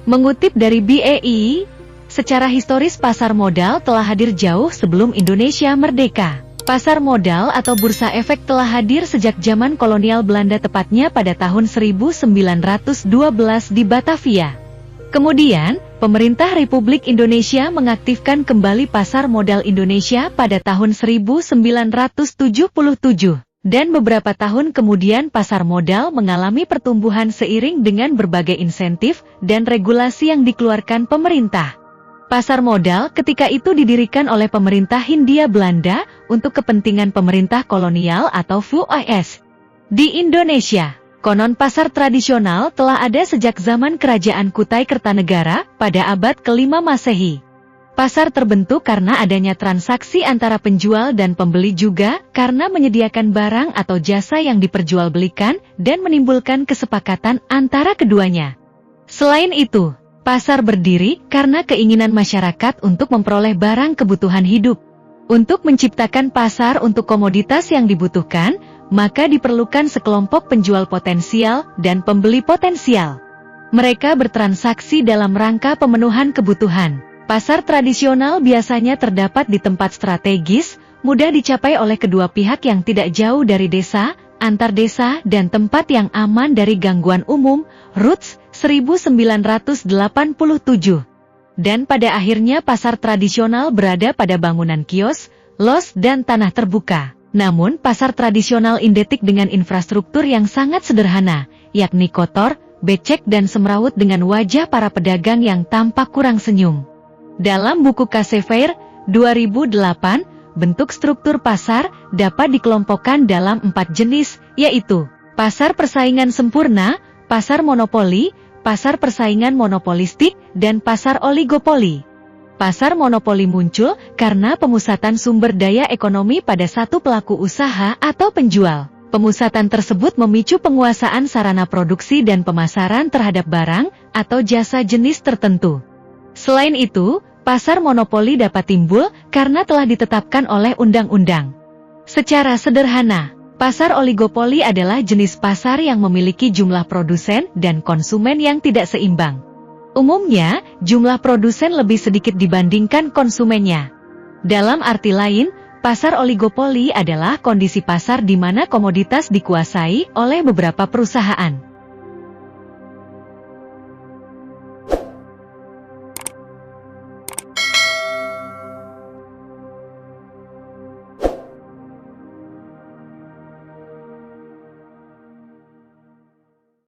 Mengutip dari BEI, secara historis pasar modal telah hadir jauh sebelum Indonesia merdeka. Pasar modal atau bursa efek telah hadir sejak zaman kolonial Belanda, tepatnya pada tahun 1912 di Batavia. Kemudian, pemerintah Republik Indonesia mengaktifkan kembali pasar modal Indonesia pada tahun 1977. Dan beberapa tahun kemudian pasar modal mengalami pertumbuhan seiring dengan berbagai insentif dan regulasi yang dikeluarkan pemerintah. Pasar modal ketika itu didirikan oleh pemerintah Hindia Belanda untuk kepentingan pemerintah kolonial atau VOIS. Di Indonesia, konon pasar tradisional telah ada sejak zaman Kerajaan Kutai Kertanegara pada abad ke-5 Masehi. Pasar terbentuk karena adanya transaksi antara penjual dan pembeli, juga karena menyediakan barang atau jasa yang diperjualbelikan dan menimbulkan kesepakatan antara keduanya. Selain itu, pasar berdiri karena keinginan masyarakat untuk memperoleh barang kebutuhan hidup. Untuk menciptakan pasar untuk komoditas yang dibutuhkan, maka diperlukan sekelompok penjual potensial dan pembeli potensial. Mereka bertransaksi dalam rangka pemenuhan kebutuhan. Pasar tradisional biasanya terdapat di tempat strategis, mudah dicapai oleh kedua pihak yang tidak jauh dari desa, antar desa, dan tempat yang aman dari gangguan umum. Roots 1987. Dan pada akhirnya pasar tradisional berada pada bangunan kios, los, dan tanah terbuka. Namun pasar tradisional identik dengan infrastruktur yang sangat sederhana, yakni kotor, becek, dan semrawut dengan wajah para pedagang yang tampak kurang senyum. Dalam buku Casefair 2008, bentuk struktur pasar dapat dikelompokkan dalam 4 jenis, yaitu pasar persaingan sempurna, pasar monopoli, pasar persaingan monopolistik, dan pasar oligopoli. Pasar monopoli muncul karena pemusatan sumber daya ekonomi pada satu pelaku usaha atau penjual. Pemusatan tersebut memicu penguasaan sarana produksi dan pemasaran terhadap barang atau jasa jenis tertentu. Selain itu, pasar monopoli dapat timbul karena telah ditetapkan oleh undang-undang. Secara sederhana, pasar oligopoli adalah jenis pasar yang memiliki jumlah produsen dan konsumen yang tidak seimbang. Umumnya, jumlah produsen lebih sedikit dibandingkan konsumennya. Dalam arti lain, pasar oligopoli adalah kondisi pasar di mana komoditas dikuasai oleh beberapa perusahaan.